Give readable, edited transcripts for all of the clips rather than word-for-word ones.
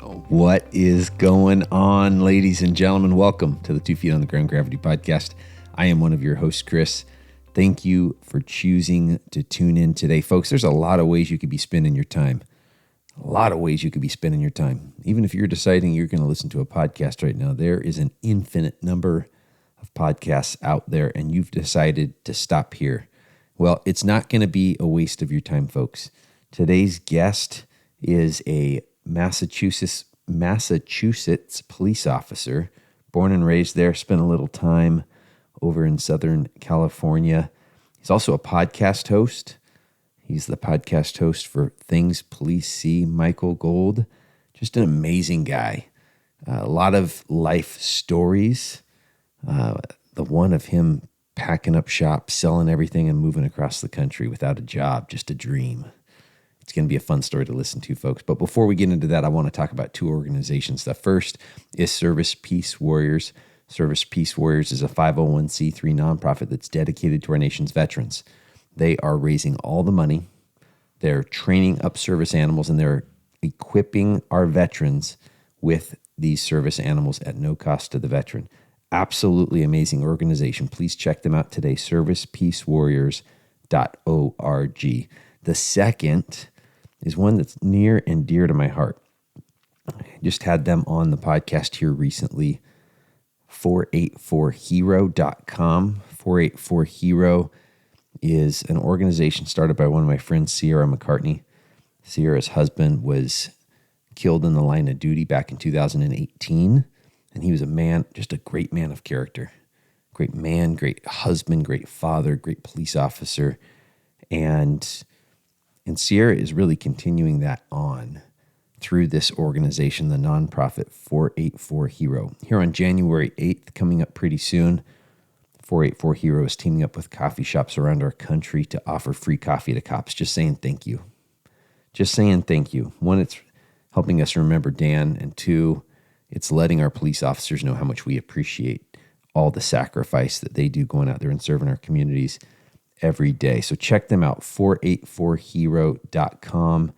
What is going on, ladies and gentlemen? Welcome to the 2 Feet on the Ground Gravity Podcast. I am one of your hosts, Chris. Thank you for choosing to tune in today. Folks, there's a lot of ways you could be spending your time. Even if you're deciding you're going to listen to a podcast right now, there is an infinite number of podcasts out there, and you've decided to stop here. Well, it's not going to be a waste of your time, folks. Today's guest is a Massachusetts police officer, born and raised there, spent a little time over in Southern California. He's also a podcast host. He's the podcast host for Things Police See, Michael Gould. Just an amazing guy. A lot of life stories. The one of him packing up shop, selling everything, and moving across the country without a job, just a dream. It's going to be a fun story to listen to, folks. But before we get into that, I want to talk about two organizations. The first is Service Peace Warriors. Service Peace Warriors is a 501c3 nonprofit that's dedicated to our nation's veterans. They are raising all the money. They're training up service animals, and they're equipping our veterans with these service animals at no cost to the veteran. Absolutely amazing organization. Please check them out today, servicepeacewarriors.org. The second is one that's near and dear to my heart. I just had them on the podcast here recently, 484hero.com. 484hero is an organization started by one of my friends, Sierra McCartney. Sierra's husband was killed in the line of duty back in 2018, and he was a man, just a great man of character. Great man, great husband, great father, great police officer. And Sierra is really continuing that on through this organization, the nonprofit 484hero. Here on January 8th, coming up pretty soon, 484hero is teaming up with coffee shops around our country to offer free coffee to cops. Just saying thank you. One, it's helping us remember Dan, and two, it's letting our police officers know how much we appreciate all the sacrifice that they do going out there and serving our communities every day. So check them out, 484hero.com.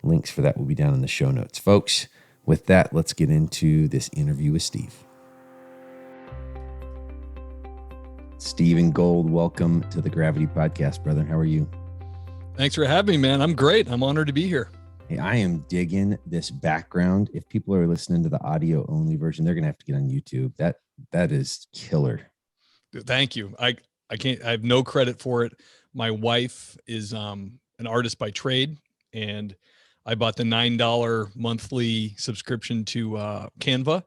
Links for that will be down in the show notes. Folks, with that, let's get into this interview with Steve. Stephen Gould, welcome to the Gravity Podcast, brother. How are you? Thanks for having me, man. I'm great. I'm honored to be here. Hey, I am digging this background. If people are listening to the audio only version, they're going to have to get on YouTube. That is killer. Thank you. I have no credit for it. My wife is an artist by trade, and I bought the $9 monthly subscription to Canva.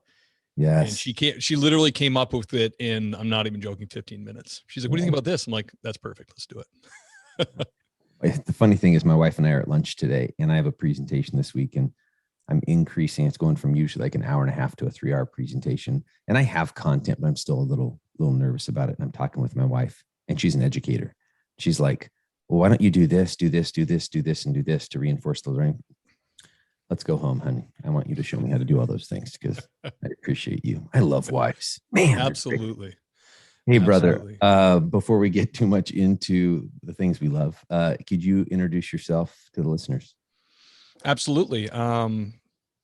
Yes. And she literally came up with it in, I'm not even joking, 15 minutes. She's like, what do you think about this? I'm like, that's perfect. Let's do it. The funny thing is my wife and I are at lunch today, and I have a presentation this week, and I'm increasing. It's going from usually like an hour and a half to a 3-hour presentation. And I have content, but I'm still a little nervous about it. And I'm talking with my wife, and she's an educator. She's like, well, why don't you do this, and do this to reinforce the learning? Let's go home, honey. I want you to show me how to do all those things because I appreciate you. I love wives. Man. Absolutely. Hey, brother, before we get too much into the things we love, could you introduce yourself to the listeners? Absolutely.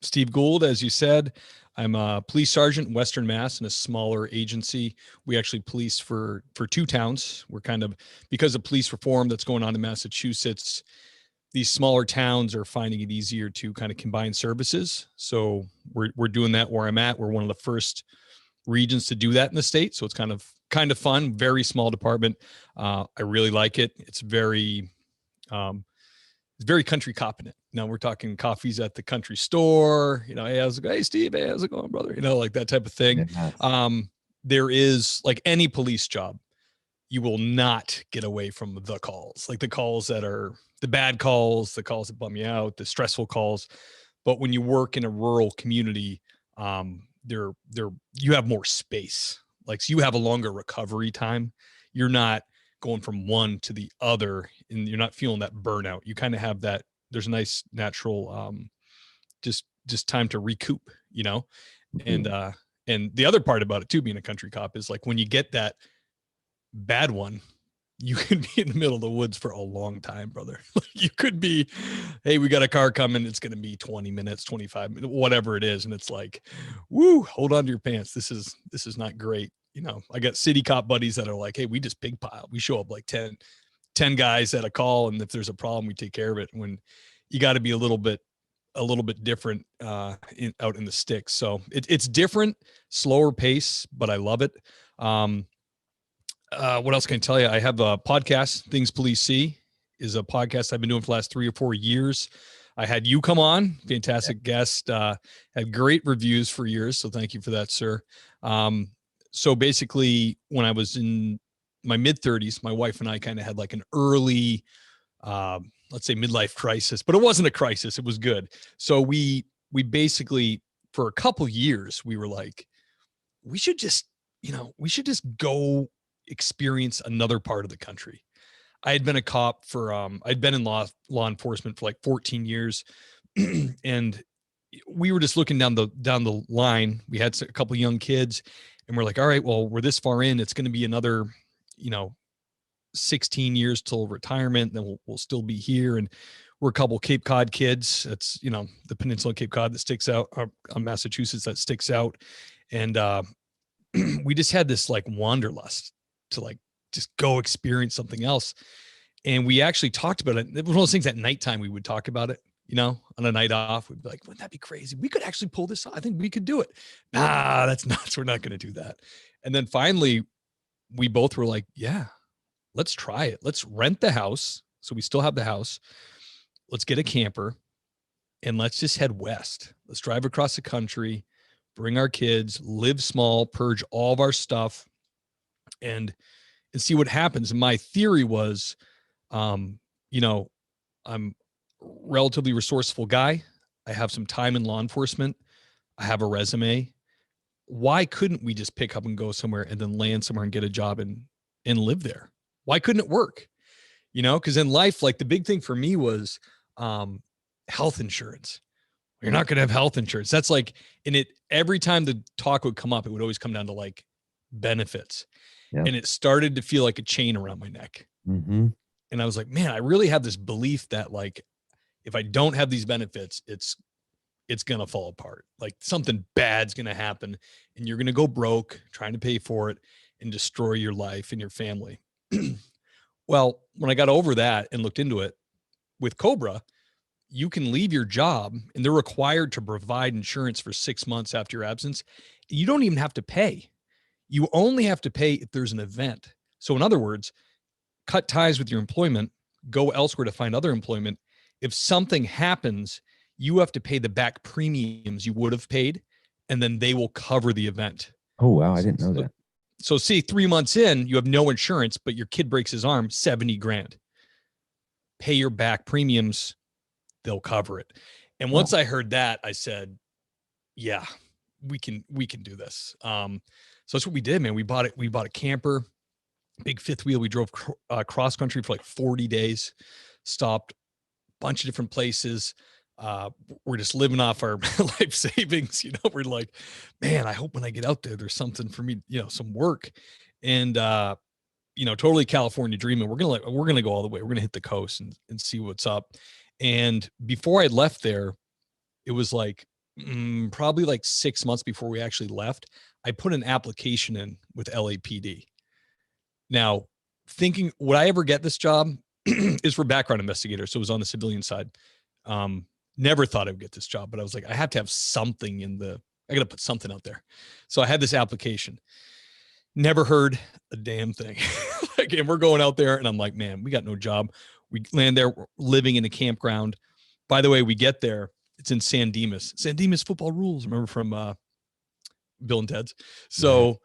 Steve Gould, as you said, I'm a police sergeant in Western Mass in a smaller agency. We actually police for 2 towns. We're kind of, because of police reform that's going on in Massachusetts, these smaller towns are finding it easier to kind of combine services. So we're doing that where I'm at. We're one of the first regions to do that in the state. So it's kind of fun, very small department. I really like it. It's very country cop in it. Now we're talking coffees at the country store, hey, Steve, hey, how's it going, brother? Like that type of thing. Yeah. There is, like any police job, you will not get away from the calls, like the calls that are the bad calls, the calls that bum you out, the stressful calls. But when you work in a rural community, you have more space. Like, so you have a longer recovery time. You're not going from one to the other, and you're not feeling that burnout. You kind of have that. There's a nice natural, just time to recoup, Mm-hmm. And the other part about it too, being a country cop, is like when you get that bad one, you could be in the middle of the woods for a long time, brother. You could be, hey, we got a car coming. It's going to be 20 minutes, 25 minutes, whatever it is. And it's like, woo, hold on to your pants. This is not great. You know, I got city cop buddies that are like, hey, we just pig pile. We show up like 10 guys at a call. And if there's a problem, we take care of it. When you got to be a little bit different out in the sticks. So it's different, slower pace, but I love it. What else can I tell you? I have a podcast, Things Police See, is a podcast I've been doing for the last 3 or 4 years. I had you come on, fantastic guest, had great reviews for years. So thank you for that, sir. So basically when I was in my mid 30s, my wife and I kind of had like an early, let's say midlife crisis, but it wasn't a crisis. It was good. So we basically, for a couple years, we were like, we should just go experience another part of the country. I had been a cop for, I'd been in law enforcement for like 14 years. And we were just looking down the line. We had a couple of young kids and we're like, all right, well, we're this far in, it's going to be another, 16 years till retirement. Then we'll still be here. And we're a couple Cape Cod kids. That's, the peninsula of Cape Cod that sticks out, Massachusetts that sticks out. And, we just had this like wanderlust to like just go experience something else. And we actually talked about it. It was one of those things at nighttime we would talk about it, on a night off. We'd be like, wouldn't that be crazy? We could actually pull this off. I think we could do it. Nah, that's nuts. We're not going to do that. And then finally we both were like, yeah, let's try it. Let's rent the house. So we still have the house. Let's get a camper and let's just head west. Let's drive across the country, bring our kids, live small, purge all of our stuff, and see what happens. And my theory was, I'm a relatively resourceful guy. I have some time in law enforcement. I have a resume. Why couldn't we just pick up and go somewhere and then land somewhere and get a job and live there? Why couldn't it work? Because in life, like the big thing for me was health insurance. You're not going to have health insurance. That's like, every time the talk would come up, it would always come down to like benefits. Yeah. And it started to feel like a chain around my neck. Mm-hmm. And I was like, man, I really have this belief that like, if I don't have these benefits, it's going to fall apart. Like something bad's going to happen and you're going to go broke trying to pay for it and destroy your life and your family. Well, when I got over that and looked into it with Cobra, you can leave your job and they're required to provide insurance for 6 months after your absence. You don't even have to pay. You only have to pay if there's an event. So in other words, cut ties with your employment, go elsewhere to find other employment. If something happens, you have to pay the back premiums you would have paid, and then they will cover the event. Oh, wow. I didn't know that. So see, 3 months in, you have no insurance, but your kid breaks his arm, $70,000. Pay your back premiums. They'll cover it. And once I heard that, I said, yeah, we can do this. So that's what we did, man. We bought a camper, big fifth wheel. We drove cross country for like 40 days, stopped a bunch of different places. We're just living off our life savings. We're like, man, I hope when I get out there, there's something for me, some work. And, totally California dreaming. We're going to go all the way. We're going to hit the coast and see what's up. And before I left there, it was like probably like 6 months before we actually left, I put an application in with LAPD. Now, thinking, would I ever get this job? Is for background investigator. So it was on the civilian side. Never thought I would get this job, but I was like, I have to have something I got to put something out there. So I had this application. Never heard a damn thing. And we're going out there and I'm like, man, we got no job. We land there, we're living in a campground. By the way, we get there. It's in San Dimas. San Dimas football rules. Remember from Bill and Ted's. So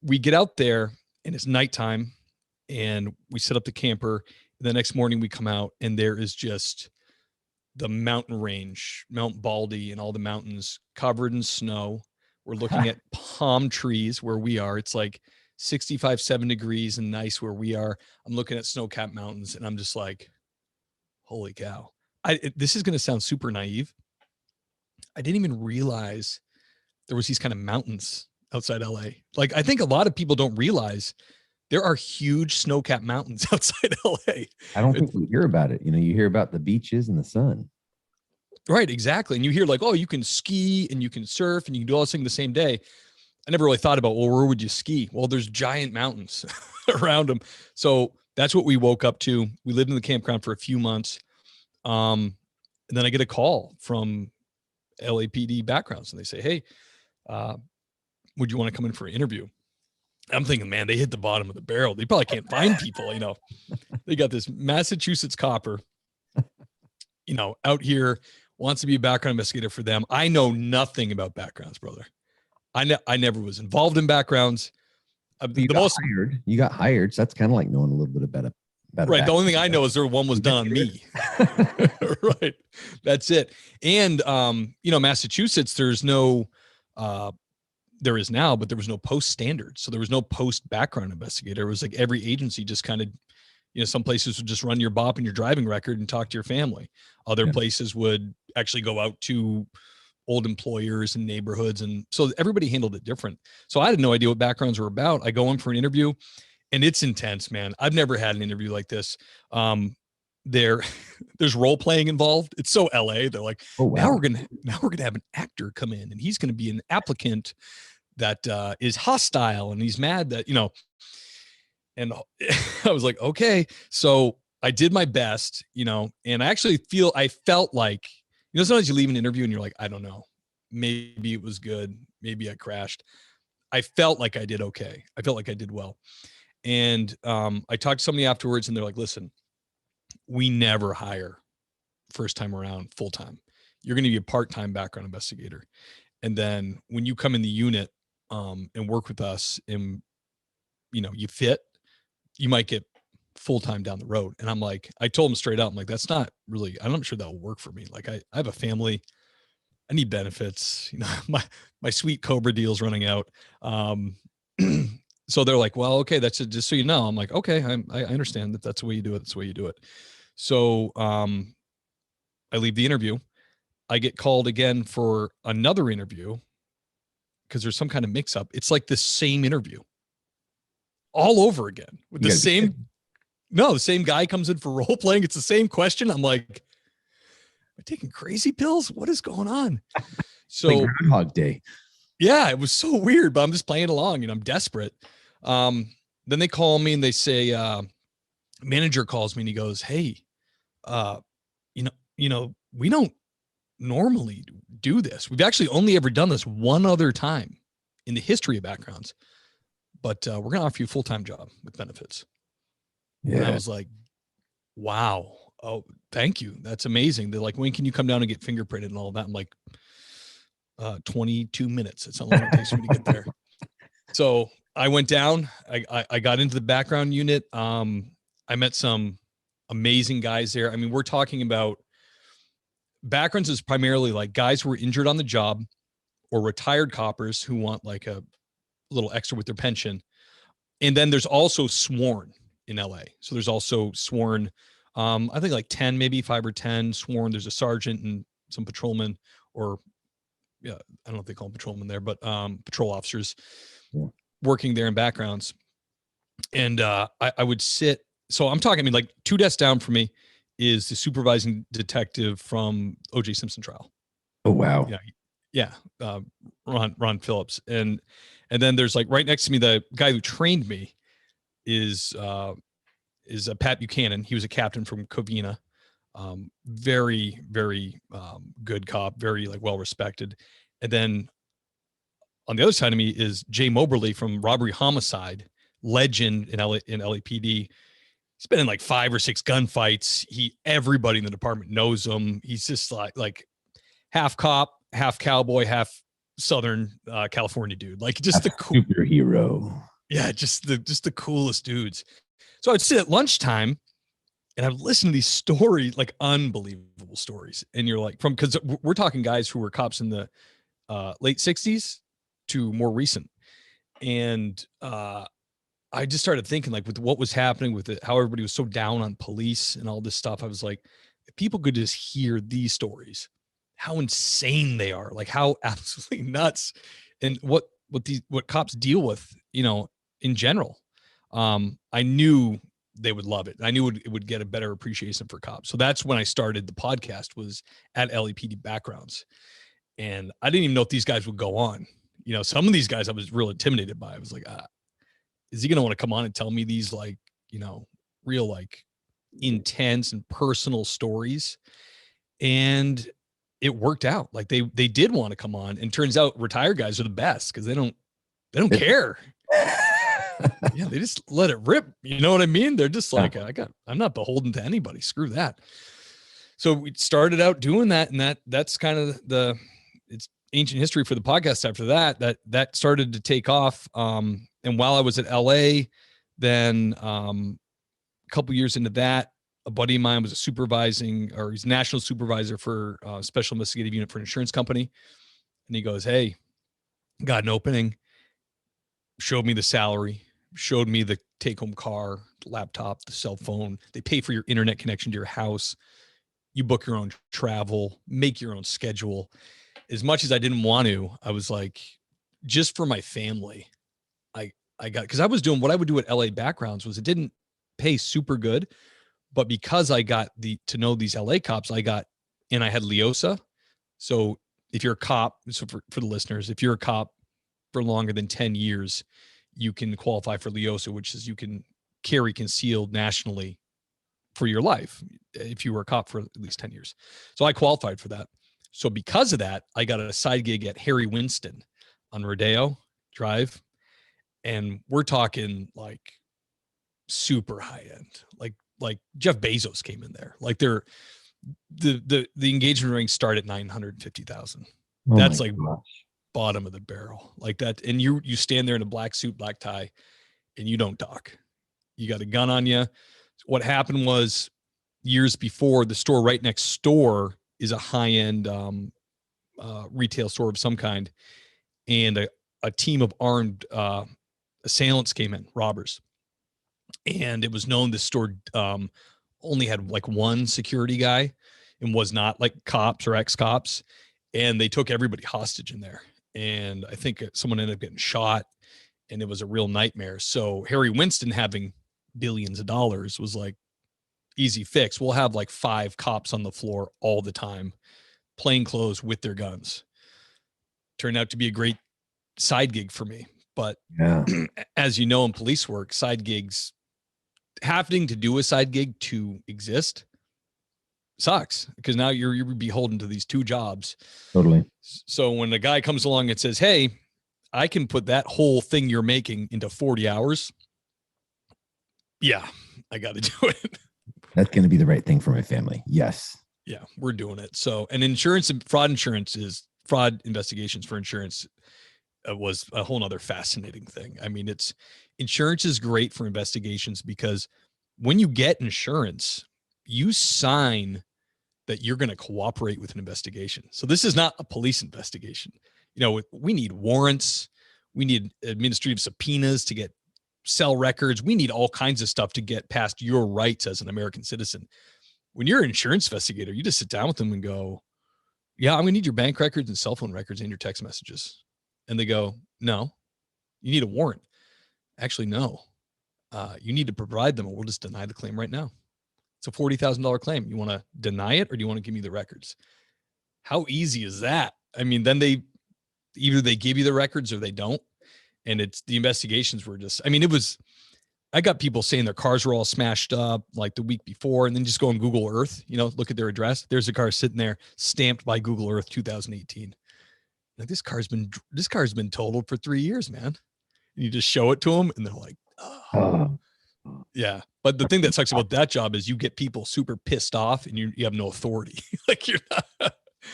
we get out there and it's nighttime and we set up the camper. The next morning we come out and there is just the mountain range, Mount Baldy and all the mountains covered in snow. We're looking at palm trees where we are. It's like 65, 7 degrees and nice where we are. I'm looking at snow-capped mountains and I'm just like, holy cow. This is going to sound super naive. I didn't even realize there was these kind of mountains outside LA. Like, I think a lot of people don't realize There are huge snow-capped mountains outside LA. I don't think we hear about it. You hear about the beaches and the sun. Right, exactly. And you hear like, oh, you can ski and you can surf and you can do all this thing the same day. I never really thought about, well, where would you ski? Well, there's giant mountains around them. So that's what we woke up to. We lived in the campground for a few months. And then I get a call from LAPD backgrounds and they say, hey, would you want to come in for an interview? I'm thinking, man, they hit the bottom of the barrel. They probably can't find people, They got this Massachusetts copper, out here, wants to be a background investigator for them. I know nothing about backgrounds, brother. I never was involved in backgrounds. You got hired. So that's kind of like knowing a little bit about right. The only thing I know is one was done on me. Right. That's it. And, Massachusetts, there's no, there is now, but there was no post standard. So there was no post background investigator. It was like every agency just kind of, some places would just run your BOP and your driving record and talk to your family. Other places would actually go out to old employers and neighborhoods. And so everybody handled it different. So I had no idea what backgrounds were about. I go in for an interview and it's intense, man. I've never had an interview like this. There's role playing involved. It's so LA. They're like, oh, wow. now we're gonna have an actor come in and he's going to be an applicant that is hostile and he's mad that, and I was like, okay. So I did my best, and I felt like, sometimes you leave an interview and you're like, I don't know, maybe it was good. Maybe I crashed. I felt like I did okay. I felt like I did well. And I talked to somebody afterwards and they're like, listen, we never hire first time around full time. You're going to be a part-time background investigator. And then when you come in the unit and work with us and, you fit, you might get full-time down the road. And I'm like, I told him straight out, I'm like, that's not really, I'm not sure that'll work for me. Like I have a family, I need benefits, my sweet Cobra deal's running out. So they're like, well, okay, that's it. Just so you know. I'm like, okay, I understand that that's the way you do it. That's the way you do it. So I leave the interview. I get called again for another interview because there's some kind of mix up. It's like the same interview all over again with the same guy comes in for role playing. It's the same question. I'm like, am I taking crazy pills? What is going on? So like Groundhog Day. Yeah, it was so weird, but I'm just playing along, I'm desperate. Then they call me and they say, manager calls me and he goes, hey, we don't normally do this. We've actually only ever done this one other time in the history of backgrounds, but we're going to offer you a full-time job with benefits. Yeah. And I was like, wow. Oh, thank you. That's amazing. They're like, when can you come down and get fingerprinted and all that? I'm like, 22 minutes. That's how long it takes me to get there. So I went down, I got into the background unit. I met some amazing guys there. I mean, we're talking about backgrounds is primarily like guys who were injured on the job or retired coppers who want like a little extra with their pension. And then there's also sworn in LA. So there's also sworn, I think like 10, maybe 5 or 10 sworn. There's a sergeant and some patrolmen or I don't know if they call them patrolmen there, but patrol officers working there in backgrounds. And I would sit. So I'm talking, like 2 desks down from me is the supervising detective from O.J. Simpson trial. Oh, wow. Yeah. Ron Phillips. And then there's like right next to me, the guy who trained me is Pat Buchanan. He was a captain from Covina. Very, very good cop, very like well-respected. And then on the other side of me is Jay Moberly from Robbery Homicide, legend in LAPD. He's been in like 5 or 6 gunfights. Everybody in the department knows him. He's just like half cop, half cowboy, half Southern California dude. Like just the cool superhero. Yeah, just the coolest dudes. So I'd sit at lunchtime and I've listened to these stories, like unbelievable stories. And you're like, because we're talking guys who were cops in the late 60s to more recent. And I just started thinking like with what was happening with it, how everybody was so down on police and all this stuff. I was like, if people could just hear these stories, how insane they are, like how absolutely nuts and what cops deal with, in general. I knew they would love it. I knew it would get a better appreciation for cops. So that's when I started the podcast, was at LAPD Backgrounds. And I didn't even know if these guys would go on. You know, some of these guys I was real intimidated by. I was like, is he going to want to come on and tell me these, like, you know, real, like, intense and personal stories? And it worked out. Like, they did want to come on, and turns out retired guys are the best because they don't care. Yeah, they just let it rip. You know what I mean? They're just like, I'm not beholden to anybody. Screw that. So we started out doing that, and that's kind of it's ancient history for the podcast. After that started to take off. And while I was at LA, then a couple years into that, a buddy of mine was he's national supervisor for special investigative unit for an insurance company. And he goes, "Hey, got an opening." Showed me the salary, showed me the take-home car, the laptop, the cell phone. They pay for your internet connection to your house. You book your own travel, make your own schedule. As much as I didn't want to, I was like, just for my family, I got, because I was doing what I would do at LA Backgrounds. Was it didn't pay super good, but because I got to know these LA cops, and I had LEOSA. So if you're a cop, so for the listeners, if you're a cop for longer than 10 years, you can qualify for LEOSA, which is you can carry concealed nationally for your life if you were a cop for at least 10 years. So I qualified for that. So because of that, I got a side gig at Harry Winston on Rodeo Drive. And we're talking like super high end, like Jeff Bezos came in there. Like the engagement rings start at 950,000. That's like bottom of the barrel, like that. And you stand there in a black suit, black tie, and you don't talk. You got a gun on you. What happened was, years before, the store right next door is a high-end retail store of some kind, and a team of armed assailants came in, robbers. And it was known this store only had like one security guy and was not like cops or ex-cops. And they took everybody hostage in there. And I think someone ended up getting shot, and it was a real nightmare. So Harry Winston, having billions of dollars, was like, easy fix. We'll have like 5 cops on the floor all the time, plain clothes with their guns. Turned out to be a great side gig for me. But as you know, in police work, side gigs, having to do a side gig to exist sucks, because now you're beholden to these 2 jobs. Totally. So when a guy comes along and says, "Hey, I can put that whole thing you're making into 40 hours. Yeah, I got to do it. That's going to be the right thing for my family. Yes. Yeah, we're doing it. So, and fraud investigations for insurance was a whole nother fascinating thing. I mean, insurance is great for investigations, because when you get insurance, you sign that you're going to cooperate with an investigation. So this is not a police investigation. You know, we need warrants. We need administrative subpoenas to get cell records. We need all kinds of stuff to get past your rights as an American citizen. When you're an insurance investigator, you just sit down with them and go, "Yeah, I'm going to need your bank records and cell phone records and your text messages." And they go, "No, you need a warrant." "Actually, no, you need to provide them, or we'll just deny the claim right now. It's a $40,000 claim. You want to deny it, or do you want to give me the records?" How easy is that? I mean, then either they give you the records or they don't. And the investigations were just, I mean, I got people saying their cars were all smashed up like the week before, and then just go on Google Earth, look at their address. There's a car sitting there stamped by Google Earth 2018. Like, this car's been totaled for 3 years, man. And you just show it to them, and they're like, "Oh." Yeah. But the thing that sucks about that job is you get people super pissed off, and you have no authority. Like, you're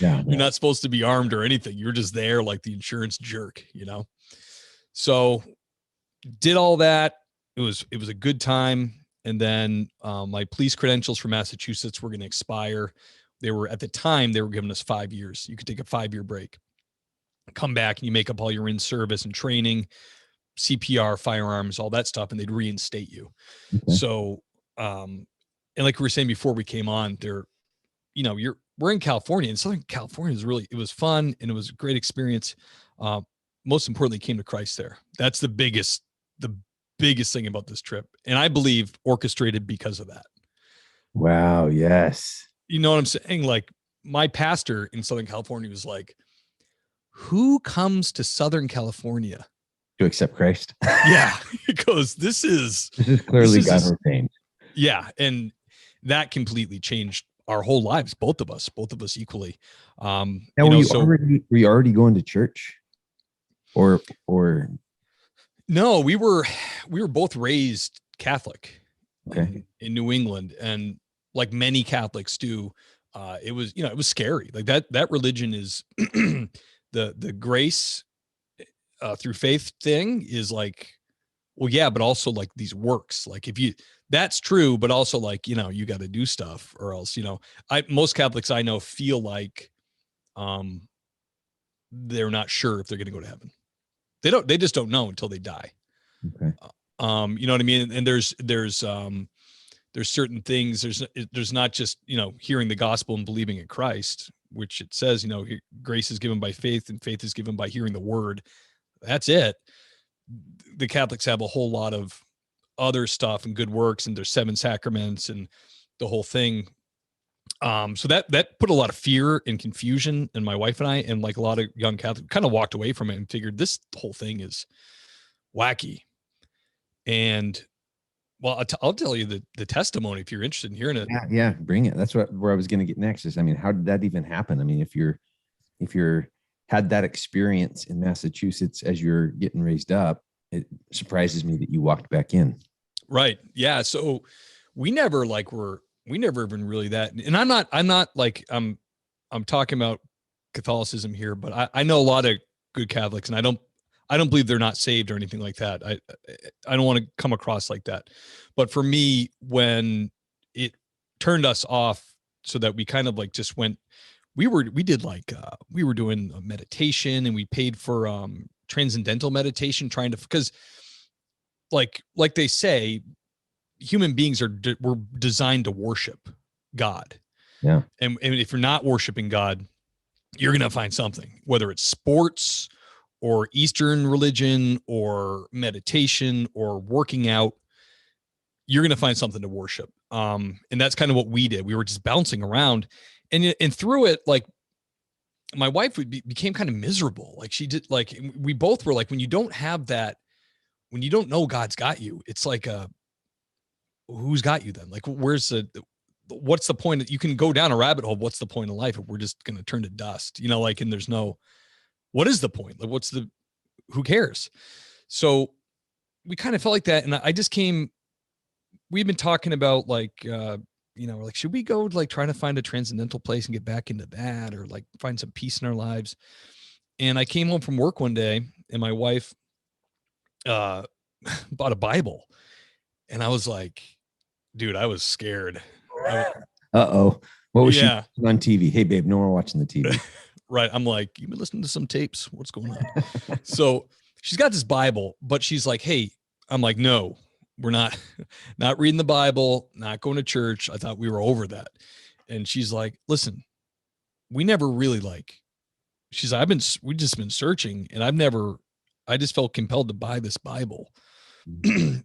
not supposed to be armed or anything. You're just there like the insurance jerk, So did all that. It was a good time. And then my police credentials for Massachusetts were going to expire. At the time, they were giving us 5 years. You could take a 5-year break, come back, and you make up all your in-service and training, CPR, firearms, all that stuff, and they'd reinstate you. Okay. So, and like we were saying before we came on, we're in California, and Southern California it was fun, and it was a great experience. Most importantly, came to Christ there. That's the biggest thing about this trip. And I believe orchestrated because of that. Wow. Yes. You know what I'm saying? Like my pastor in Southern California was like, who comes to Southern California To accept Christ. Yeah, because this is clearly God ordained. Yeah, and that completely changed our whole lives, both of us equally. Now, were you already going to church, or no? We were both raised Catholic, okay, in New England, and like many Catholics do, it was it was scary. Like that religion is the grace through faith thing is like, well, yeah, but also like these works. Like if you, that's true, but also like, you got to do stuff or else, most Catholics I know feel like, they're not sure if they're going to go to heaven. They just don't know until they die. okay. You know what I mean? And there's certain things, there's not just, hearing the gospel and believing in Christ, which it says, grace is given by faith and faith is given by hearing the word. That's it. The Catholics have a whole lot of other stuff and good works and there's 7 sacraments and the whole thing. So that put a lot of fear and confusion in my wife and I, and like a lot of young Catholics kind of walked away from it and figured this whole thing is wacky. And well, I'll tell you the testimony if you're interested in hearing it. Yeah, bring it. That's where I was going to get next. Is, I mean, how did that even happen? I mean, if you're had that experience in Massachusetts as you're getting raised up, it surprises me that you walked back in. Right. Yeah. So we never even really that. And I'm not like, I'm talking about Catholicism here, but I know a lot of good Catholics and I don't believe they're not saved or anything like that. I don't want to come across like that. But for me, when it turned us off so that we kind of like just went, we were doing a meditation and we paid for transcendental meditation, trying to, because like they say, human beings were designed to worship God. Yeah. And if you're not worshiping God, you're going to find something, whether it's sports or Eastern religion or meditation or working out, you're going to find something to worship. And that's kind of what we did. We were just bouncing around and through it, like my wife became kind of miserable. Like she did, like we both were like, when you don't have that, when you don't know God's got you, it's like, who's got you then? Like, what's the point? You can go down a rabbit hole. What's the point of life if we're just going to turn to dust, like, and there's no, what is the point? Like, who cares? So we kind of felt like that. And we've been talking about like, like, should we go like try to find a transcendental place and get back into that, or like find some peace in our lives? And I came home from work one day and my wife, bought a Bible. And I was like, dude, I was scared. Uh-oh. What was she on TV? Hey, babe, no more watching the TV. Right. I'm like, you've been listening to some tapes. What's going on? So she's got this Bible, but she's like, hey, I'm like, no, we're not reading the Bible, not going to church. I thought we were over that. And she's like, listen, we never really she's like, we've just been searching and I just felt compelled to buy this Bible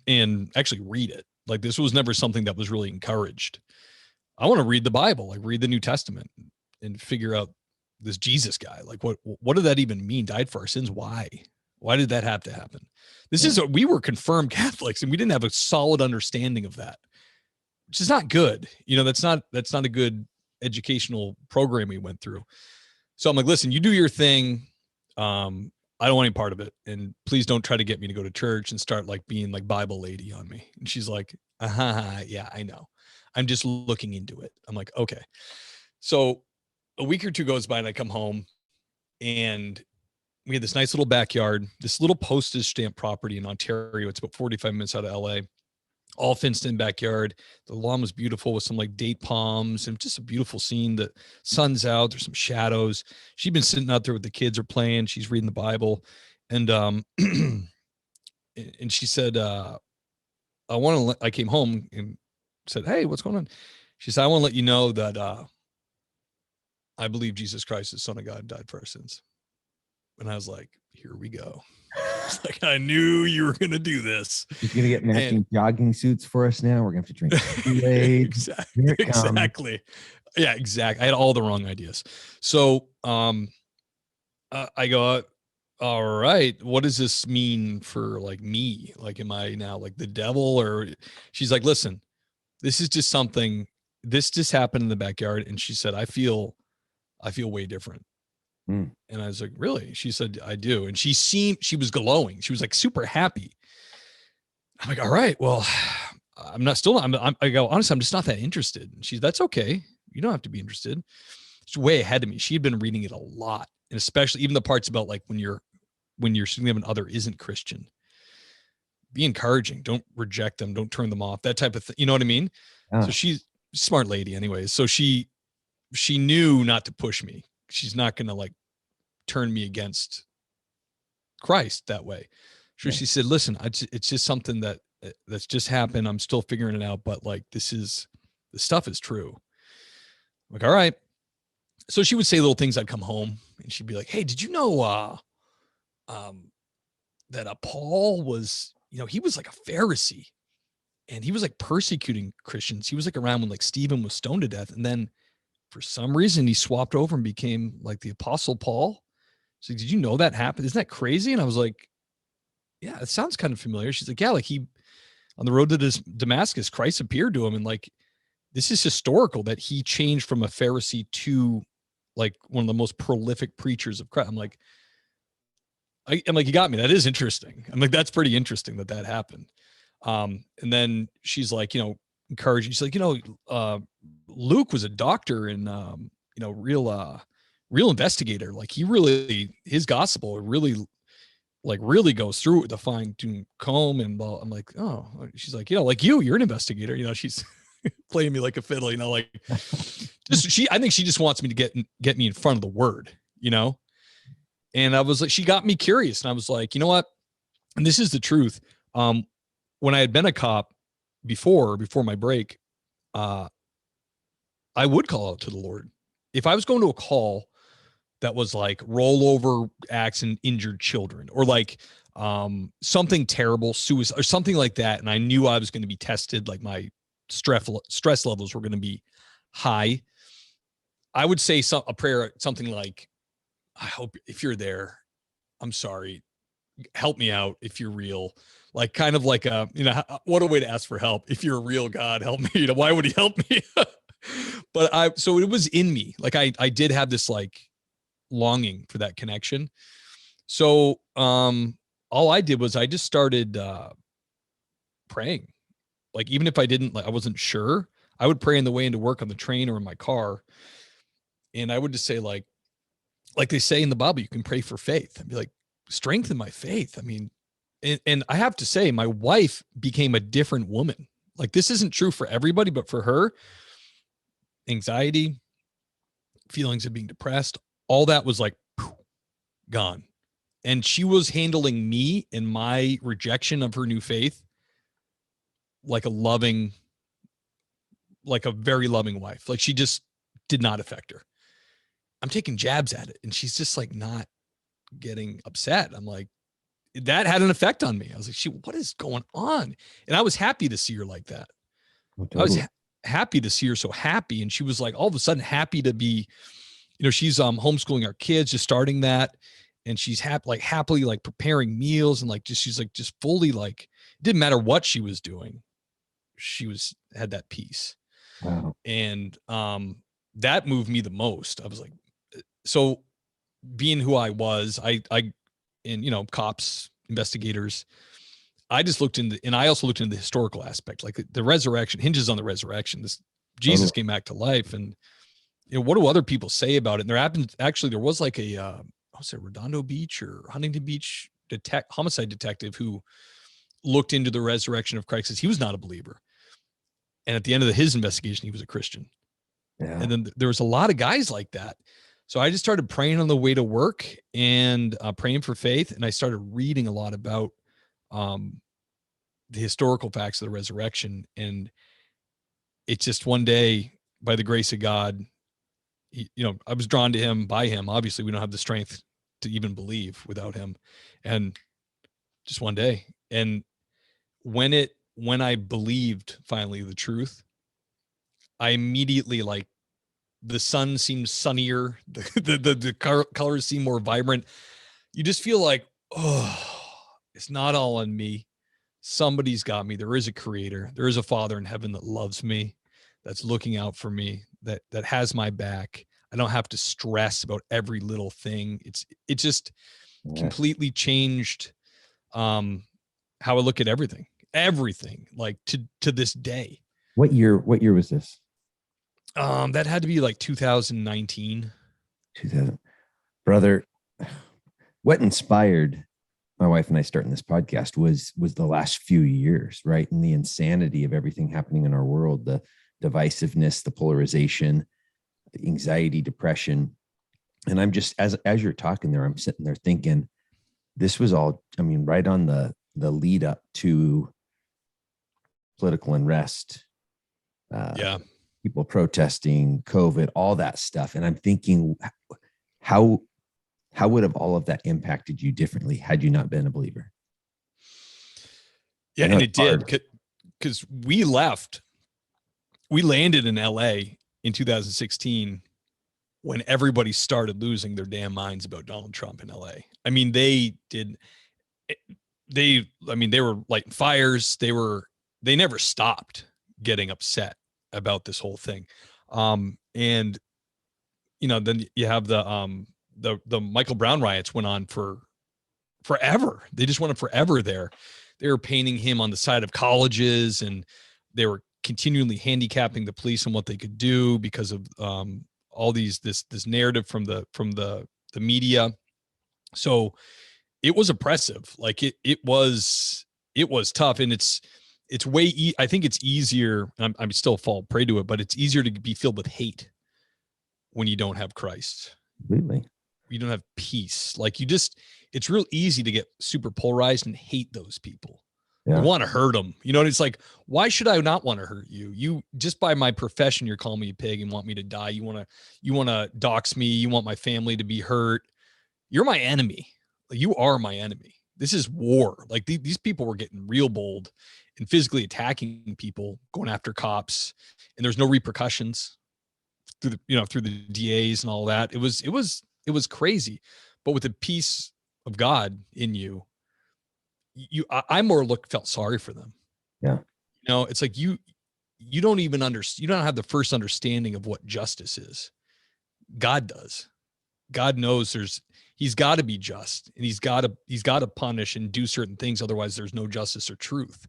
and actually read it. Like, this was never something that was really encouraged. I want to read the Bible, like read the New Testament and figure out this Jesus guy. Like, what did that even mean? Died for our sins. Why did that have to happen? We were confirmed Catholics and we didn't have a solid understanding of that, which is not good. That's not a good educational program we went through. So I'm like, listen, you do your thing. I don't want any part of it. And please don't try to get me to go to church and start like being like Bible lady on me. And she's like, yeah, I know. I'm just looking into it. I'm like, okay. So a week or two goes by and I come home and we had this nice little backyard, this little postage stamp property in Ontario. It's about 45 minutes out of LA, all fenced in backyard. The lawn was beautiful with some like date palms and just a beautiful scene. The sun's out, there's some shadows. She'd been sitting out there with the kids are playing. She's reading the Bible. And, and she said, I came home and said, hey, what's going on? She said, I want to let you know that, I believe Jesus Christ, the Son of God, died for our sins. And I was like, here we go. It's like, I knew you were going to do this. She's gonna get And matching jogging suits for us now. We're gonna have to drink Kool-Aid. exactly, Here it comes. exactly. Yeah, exactly. I had all the wrong ideas. So, I go, all right, what does this mean for like me? Like, am I now like the devil? Or she's like, listen, this is just something, this just happened in the backyard. And she said, I feel way different. Mm. And I was like, really? She said, I do. And she was glowing. She was like super happy. I'm like, all right, well, I'm not still, I go, honestly, I'm just not that interested. And that's okay. You don't have to be interested. She's way ahead of me. She had been reading it a lot. And especially even the parts about like when your significant other isn't Christian, be encouraging, don't reject them, don't turn them off, that type of thing. You know what I mean? Ah. So she's a smart lady anyways. So she knew not to push me. She's not going to like turn me against Christ that way. So she said, listen, it's just something that's just happened. I'm still figuring it out, but like, the stuff is true. I'm like, all right. So she would say little things. I'd come home and she'd be like, hey, did you know, that Paul was, he was like a Pharisee and he was like persecuting Christians. He was like around when like Stephen was stoned to death. And then for some reason he swapped over and became like the Apostle Paul. She's like, did you know that happened? Isn't that crazy? And I was like, yeah, it sounds kind of familiar. She's like, yeah, like he, on the road to Damascus, Christ appeared to him. And like, this is historical that he changed from a Pharisee to like one of the most prolific preachers of Christ. I'm like, you got me. That is interesting. I'm like, that's pretty interesting that happened. And then she's like, encouraging. She's like, Luke was a doctor and, real investigator. Like his gospel really goes through with the fine tooth comb and blah. I'm like, oh, she's like, like you're an investigator. She's playing me like a fiddle, like I think she just wants me to get me in front of the word, And I was like, she got me curious and I was like, you know what? And this is the truth. When I had been a cop before my break, I would call out to the Lord. If I was going to a call that was like rollover acts and injured children or like something terrible, suicide or something like that, and I knew I was going to be tested, like my stress levels were going to be high, I would say a prayer, something like, I hope if you're there, I'm sorry, help me out if you're real. Like kind of like what a way to ask for help. If you're a real God, help me. Why would he help me? But so it was in me. Like I did have this like longing for that connection. So all I did was I just started praying. Like even if I wasn't sure, I would pray on the way into work on the train or in my car. And I would just say like they say in the Bible, you can pray for faith. I'd be like, strengthen my faith. I mean, and I have to say, my wife became a different woman. Like this isn't true for everybody, but for her, anxiety, feelings of being depressed, all that was like gone. And she was handling me and my rejection of her new faith like a very loving wife. Like she just did not affect her. I'm taking jabs at it and she's just like not getting upset. I'm like, that had an effect on me. I was like, what is going on? And I was happy to see her like that. Oh, totally. I was happy to see her so happy. And she was like all of a sudden happy to be, she's homeschooling our kids, just starting that. And she's happily like preparing meals and like she's like just fully like, it didn't matter what she was doing. She had that peace. Wow. And that moved me the most. I was like, so being who I was, and cops, investigators, I just looked into, and I also looked into the historical aspect, like the resurrection hinges on the resurrection. This Jesus came back to life, and what do other people say about it? And there was like a Redondo Beach or Huntington Beach homicide detective who looked into the resurrection of Christ because he was not a believer. And at the end of his investigation, he was a Christian. Yeah. And then there was a lot of guys like that. So I just started praying on the way to work and praying for faith. And I started reading a lot about the historical facts of the resurrection. And it's just one day, by the grace of God, I was drawn to him by him. Obviously, we don't have the strength to even believe without him. And just one day. And when I believed finally the truth, I immediately, like, the sun seems sunnier. The colors seem more vibrant. You just feel like, oh, it's not all on me. Somebody's got me. There is a creator. There is a Father in heaven that loves me, that's looking out for me, that has my back. I don't have to stress about every little thing. It just completely changed how I look at everything, like to this day. What year was this? That had to be like 2019. 2000. Brother, what inspired my wife and I starting this podcast was the last few years, right? And the insanity of everything happening in our world, the divisiveness, the polarization, the anxiety, depression. And I'm just, as you're talking there, I'm sitting there thinking, this was all, I mean, right on the lead up to political unrest, people protesting, COVID, all that stuff. And I'm thinking, how would have all of that impacted you differently had you not been a believer? Yeah, and it did, because we landed in LA in 2016 when everybody started losing their damn minds about Donald Trump in LA. I mean, they were lighting fires. They never stopped getting upset about this whole thing. And then you have the Michael Brown riots went on for forever. They just went on forever there. They were painting him on the side of colleges, and they were continually handicapping the police and what they could do because of all this narrative from the media. So it was oppressive. Like it was tough, and it's I think it's easier. I'm still fall prey to it, but it's easier to be filled with hate when you don't have Christ. Completely. You don't have peace. Like it's real easy to get super polarized and hate those people. Yeah. You want to hurt them. And it's like, why should I not want to hurt you? You just by my profession, you're calling me a pig and want me to die. You want to dox me. You want my family to be hurt. You're my enemy. Like, you are my enemy. This is war. Like these people were getting real bold and physically attacking people, going after cops, and there's no repercussions through the DAs and all that. It was crazy. But with the peace of God in you, I more felt sorry for them. Yeah. It's like you don't even understand. You don't have the first understanding of what justice is. God does. God knows he's got to be just, and he's got to punish and do certain things. Otherwise there's no justice or truth.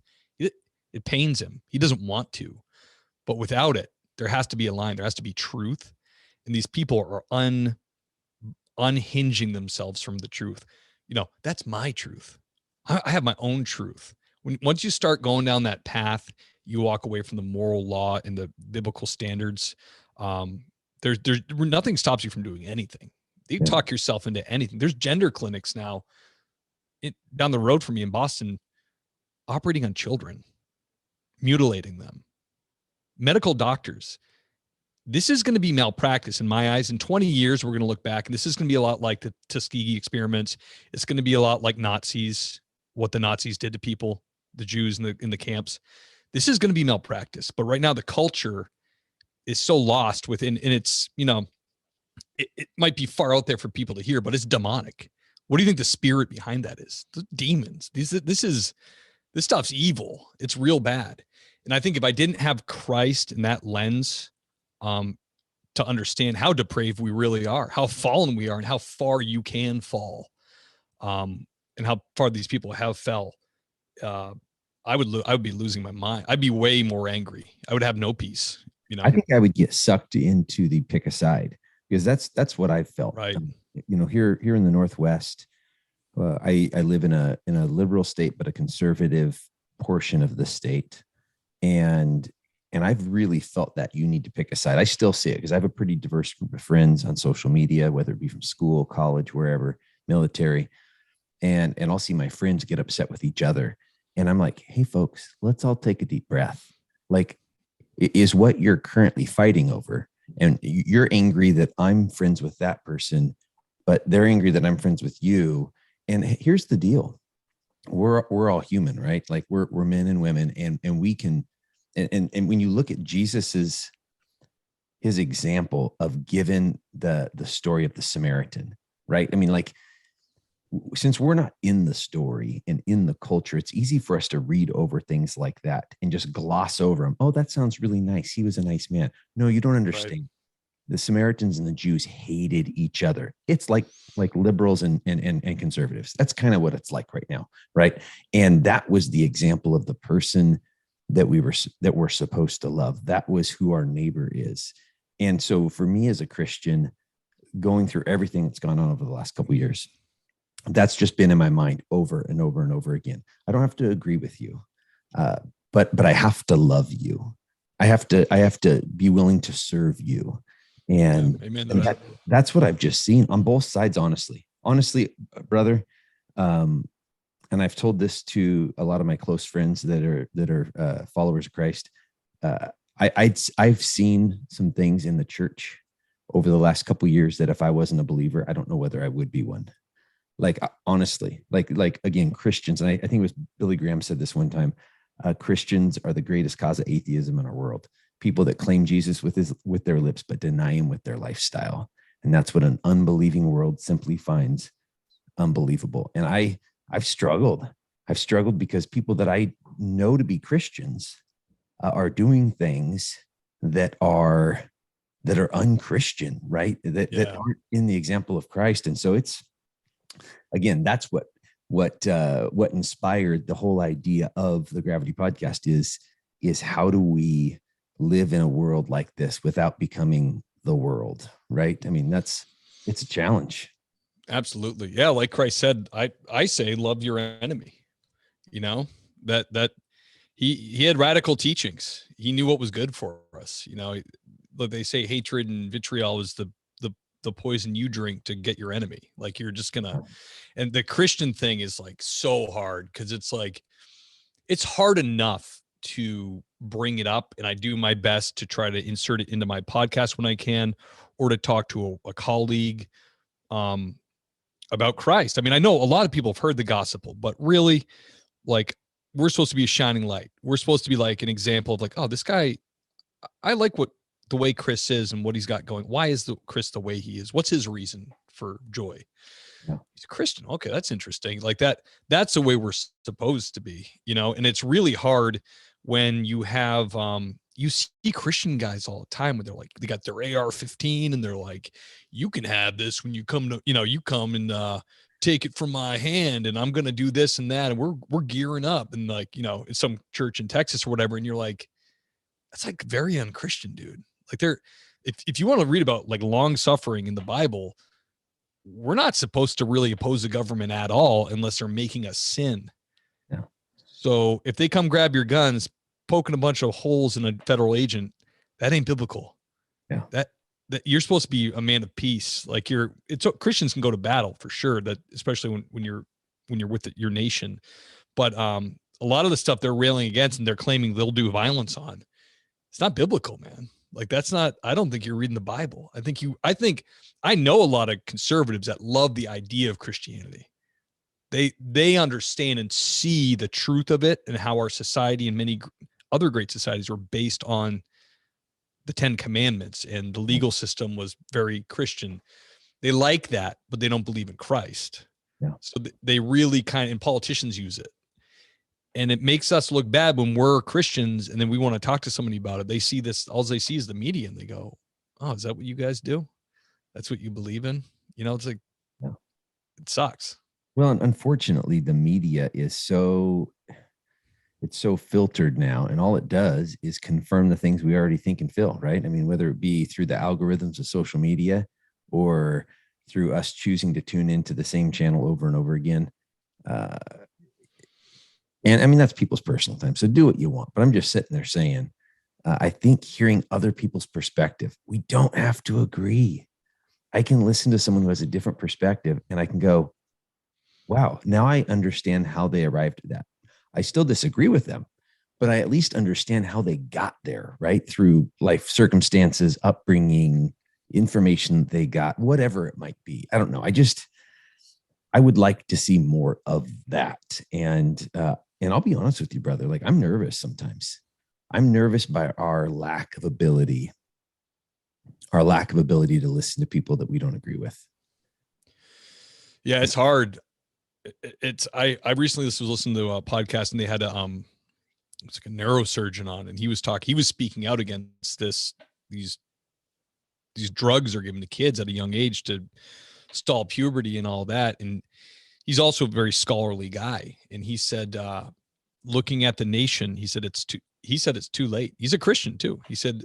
It pains him. He doesn't want to, but without it, there has to be a line. There has to be truth. And these people are unhinging themselves from the truth. That's my truth. I have my own truth. Once you start going down that path, you walk away from the moral law and the biblical standards. There's nothing stops you from doing anything. You talk yourself into anything. There's gender clinics now down the road from me in Boston, operating on children, mutilating them. Medical doctors. This is going to be malpractice in my eyes. In 20 years, we're going to look back, and this is going to be a lot like the Tuskegee experiments. It's going to be a lot like Nazis, what the Nazis did to people, the Jews in the camps. This is going to be malpractice. But right now, the culture is so lost within, and it's, it might be far out there for people to hear, but it's demonic. What do you think the spirit behind that is? The demons. This stuff's evil. It's real bad. And I think if I didn't have Christ in that lens, to understand how depraved we really are, how fallen we are, and how far you can fall, and how far these people have fell, I would be losing my mind. I'd be way more angry. I would have no peace. I think I would get sucked into the pick a side, because that's what I felt. Right. Here in the Northwest, I live in a liberal state, but a conservative portion of the state, and I've really felt that you need to pick a side. I still see it because I have a pretty diverse group of friends on social media, whether it be from school, college, wherever, military. And I'll see my friends get upset with each other. And I'm like, hey, folks, let's all take a deep breath. Like, is what you're currently fighting over. And you're angry that I'm friends with that person, but they're angry that I'm friends with you. And here's the deal. we're all human, right? Like we're men and women, and we can, and when you look at Jesus's his example of given the story of the Samaritan, right? I mean, like, since we're not in the story and in the culture, it's easy for us to read over things like that and just gloss over them. Oh, that sounds really nice. He was a nice man. No, you don't Right. understand. The Samaritans and the Jews hated each other. It's like liberals and conservatives. That's kind of what it's like right now, right? And that was the example of the person that we're supposed to love. That was who our neighbor is. And so for me as a Christian, going through everything that's gone on over the last couple of years, that's just been in my mind over and over and over again. I don't have to agree with you, uh, but I have to love you. I have to be willing to serve you, Yeah. and Amen to and that. that's what I've just seen on both sides. Honestly, brother. Um, and I've told this to a lot of my close friends that are followers of Christ. Uh, I've seen some things in the church over the last couple of years that if I wasn't a believer, I don't know whether I would be one. Like honestly, like again, Christians, and I think it was Billy Graham said this one time. Christians are the greatest cause of atheism in our world. People that claim Jesus with their lips but deny him with their lifestyle, and that's what an unbelieving world simply finds unbelievable. And I've struggled. I've struggled because people that I know to be Christians are doing things that are that are unchristian, right? That Yeah. aren't in the example of Christ. And so it's, again, that's what inspired the whole idea of the Gravity Podcast is how do we live in a world like this without becoming the world, right? I mean, it's a challenge. Absolutely. Yeah. Like Christ said, I say, love your enemy, you know, that he had radical teachings. He knew what was good for us. But they say hatred and vitriol is the poison you drink to get your enemy. Like you're just gonna, and the Christian thing is like so hard because it's like, it's hard enough to bring it up. And I do my best to try to insert it into my podcast when I can, or to talk to a colleague, um, about Christ. I mean, I know a lot of people have heard the gospel, but really, like, we're supposed to be a shining light. We're supposed to be like an example of like, oh, this guy, I like what the way Chris is and what he's got going. Why is Chris the way he is? What's his reason for joy? Yeah. He's a Christian. Okay, that's interesting. Like that's the way we're supposed to be, and it's really hard when you have you see Christian guys all the time when they're like, they got their AR-15 and they're like, you can have this when you come to, you come and take it from my hand and I'm gonna do this and that. And we're gearing up and like, in some church in Texas or whatever, and you're like, that's like very unchristian, dude. Like if you want to read about like long suffering in the Bible, we're not supposed to really oppose the government at all unless they're making us sin. Yeah. So if they come grab your guns, poking a bunch of holes in a federal agent, that ain't biblical. Yeah. That you're supposed to be a man of peace. Like Christians can go to battle for sure. That especially when you're with your nation, but a lot of the stuff they're railing against and they're claiming they'll do violence on, it's not biblical, man. Like that's not, I don't think you're reading the Bible. I know a lot of conservatives that love the idea of Christianity. They understand and see the truth of it and how our society and many other great societies were based on the 10 commandments and the legal system was very Christian. They like that, but they don't believe in Christ. Yeah. So they really and politicians use it. And it makes us look bad when we're Christians and then we want to talk to somebody about it. They see this, all they see is the media and they go, oh, is that what you guys do? That's what you believe in? It's like, Yeah. it sucks. Well, and unfortunately, the media is it's so filtered now, and all it does is confirm the things we already think and feel, right? I mean, whether it be through the algorithms of social media or through us choosing to tune into the same channel over and over again. And I mean, that's people's personal time. So do what you want. But I'm just sitting there saying, I think hearing other people's perspective, we don't have to agree. I can listen to someone who has a different perspective and I can go, wow, now I understand how they arrived at that. I still disagree with them, but I at least understand how they got there, right? Through life circumstances, upbringing, information they got, whatever it might be. I don't know. I would like to see more of that. And I'll be honest with you, brother. Like, I'm nervous sometimes. I'm nervous by our lack of ability to listen to people that we don't agree with. Yeah, it's hard. I recently was listening to a podcast, and they had it's like a neurosurgeon on, and he was speaking out against these drugs are given to kids at a young age to stall puberty and all that. And he's also a very scholarly guy. And he said, looking at the nation, he said it's too late. He's a Christian too. He said,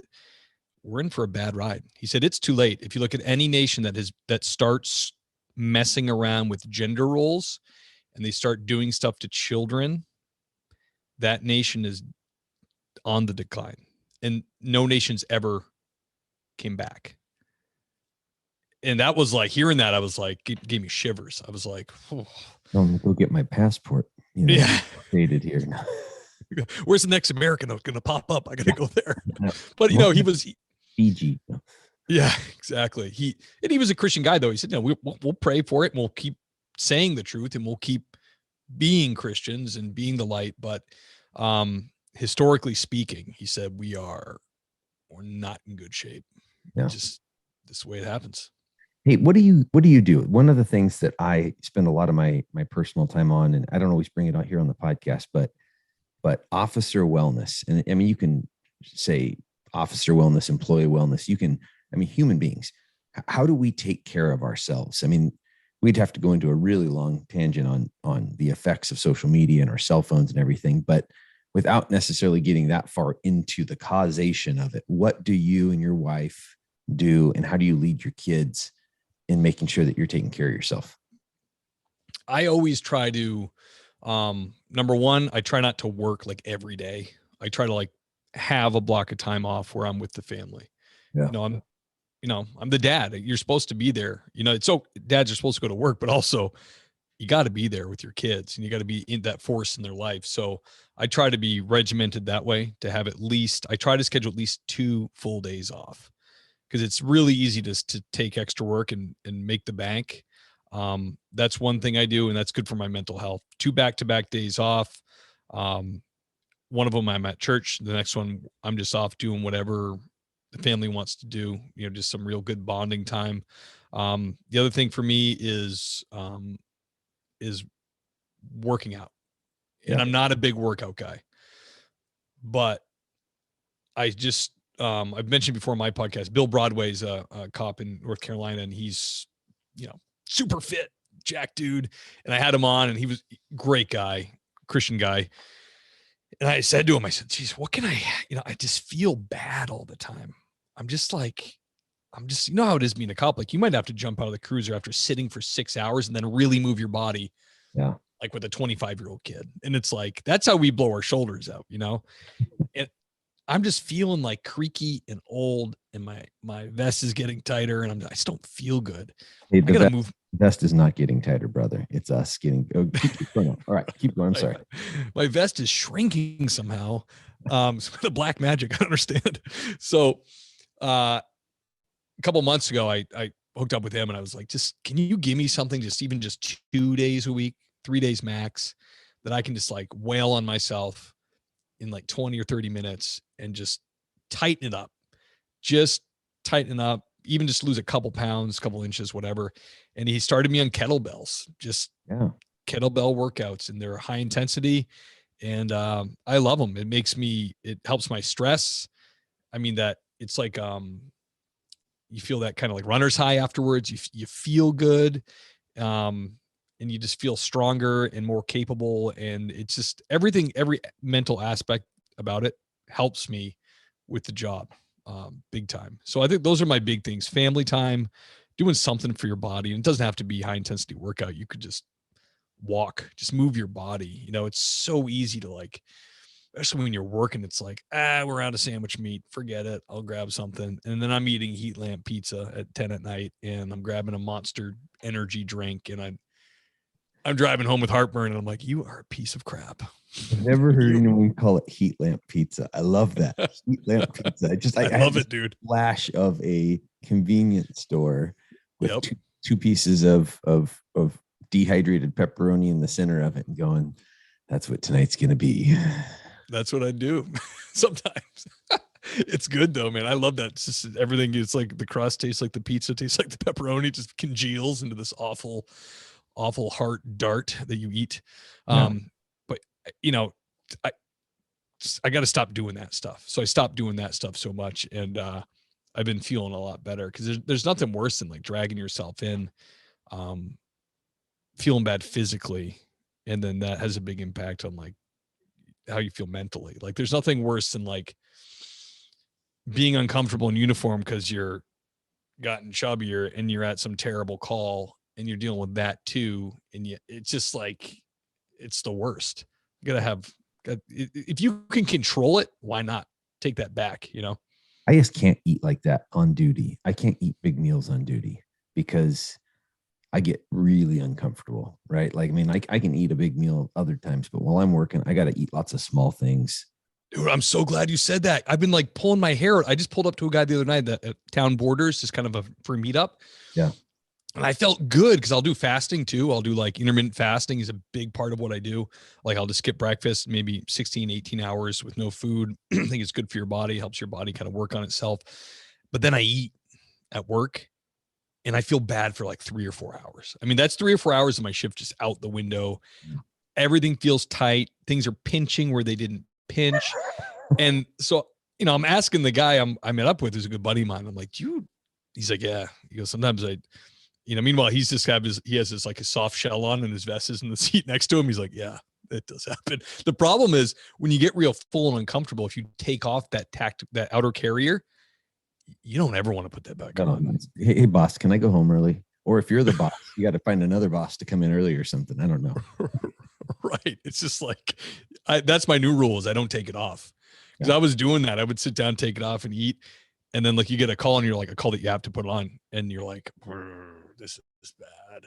we're in for a bad ride. He said, it's too late. If you look at any nation that starts messing around with gender roles and they start doing stuff to children, that nation is on the decline. And no nation's ever came back. And that was like, hearing that, I was like, it gave me shivers. I was like, oh. I'm go get my passport. Yeah. Updated here. Where's the next American that's going to pop up? I got to go there. But he was Fiji. Yeah, exactly. He was a Christian guy though. He said, we'll pray for it, and we'll keep saying the truth, and we'll keep being Christians and being the light. But historically speaking, he said, we're not in good shape. Yeah. Just this way it happens. Hey, what do you do? One of the things that I spend a lot of my personal time on, and I don't always bring it out here on the podcast, but officer wellness. And I mean, you can say officer wellness, employee wellness. Human beings. How do we take care of ourselves? I mean, we'd have to go into a really long tangent on the effects of social media and our cell phones and everything, but without necessarily getting that far into the causation of it. What do you and your wife do, and how do you lead your kids in making sure that you're taking care of yourself? I always try to, number one, I try not to work like every day. I try to like have a block of time off where I'm with the family. Yeah. I'm the dad. You're supposed to be there. Dads are supposed to go to work, but also you got to be there with your kids, and you got to be in that force in their life. So I try to be regimented that way, to have I try to schedule at least 2 full days off, because it's really easy to take extra work and make the bank. That's one thing I do, and that's good for my mental health. 2 back-to-back days off. One of them I'm at church. The next one I'm just off doing whatever the family wants to do, just some real good bonding time. The other thing for me is working out. And I'm not a big workout guy, but I just, I've mentioned before in my podcast, Bill Broadway's a cop in North Carolina, and he's, super fit, jack dude. And I had him on, and he was a great guy, Christian guy. And I said to him, geez, what can I just feel bad all the time. I'm just, you know how it is being a cop. Like, you might have to jump out of the cruiser after sitting for 6 hours and then really move your body. Yeah. Like with a 25-year-old kid. And it's like, that's how we blow our shoulders out, and I'm just feeling like creaky and old, and my vest is getting tighter, and I just don't feel good. Hey, I gotta move. Vest is not getting tighter, brother. It's us getting. Keep going on. All right, keep going. I'm sorry. My vest is shrinking somehow. The black magic, I don't understand. So, a couple months ago, I hooked up with him, and I was like, can you give me something, even just 2 days a week, 3 days max, that I can just like wail on myself in like 20 or 30 minutes and just tighten it up, even just lose a couple pounds, couple inches, whatever. And he started me on kettlebells, kettlebell workouts, and they're high intensity. And I love them. It helps my stress. I mean, that it's like, you feel that kind of like runner's high afterwards. You feel good. And you just feel stronger and more capable. And it's just every mental aspect about it helps me with the job, big time. So I think those are my big things: family time, doing something for your body. And it doesn't have to be high intensity workout. You could just walk, just move your body. It's so easy to, like, especially when you're working, it's like, we're out of sandwich meat. Forget it. I'll grab something. And then I'm eating heat lamp pizza at 10 at night, and I'm grabbing a Monster energy drink, and I'm driving home with heartburn, and I'm like, you are a piece of crap. I've never heard anyone call it heat lamp pizza. I love that. Heat lamp pizza. I love it, dude. Flash of a convenience store with two pieces of dehydrated pepperoni in the center of it and going, that's what tonight's going to be. That's what I do sometimes. It's good though, man. I love that. It's just everything. It's like the crust tastes like the pizza, tastes like the pepperoni, just congeals into this awful, awful heart dart that you eat. Yeah. But you know, I I got to stop doing that stuff. So I stopped doing that stuff so much, and I've been feeling a lot better because there's nothing worse than like dragging yourself in, um, feeling bad physically, and then that has a big impact on like how you feel mentally. Like there's nothing worse than like being uncomfortable in uniform because you're gotten chubbier and you're at some terrible call and you're dealing with that too. And it's just like, it's the worst. You gotta have, if you can control it, why not take that back? You know? I just can't eat like that on duty. I can't eat big meals on duty because I get really uncomfortable, right? Like, I mean, I can eat a big meal other times, but while I'm working, I got to eat lots of small things. Dude, I'm so glad you said that. I've been like pulling my hair. I just pulled up to a guy the other night that at Town Borders, just kind of a free meetup. Yeah. And I felt good because I'll do fasting too. I'll do like intermittent fasting is a big part of what I do. Like I'll just skip breakfast, maybe 16, 18 hours with no food. I think it's good for your body, helps your body kind of work on itself. But then I eat at work and I feel bad for like 3 or 4 hours. I mean, that's 3 or 4 hours of my shift just out the window. Everything feels tight. Things are pinching where they didn't pinch. And so, I'm asking the guy I met up with, who's a good buddy of mine. I'm like, he's like, yeah. He goes, sometimes meanwhile, he has this like a soft shell on and his vest is in the seat next to him. He's like, yeah, that does happen. The problem is when you get real full and uncomfortable, if you take off that outer carrier, you don't ever want to put that back on. Hey, boss, can I go home early? Or if you're the boss, you got to find another boss to come in early or something. I don't know. Right. It's just like, that's my new rule is I don't take it off. Because I was doing that. I would sit down, take it off and eat. And then like you get a call and you're like, a call that you have to put on. And you're like, this is bad.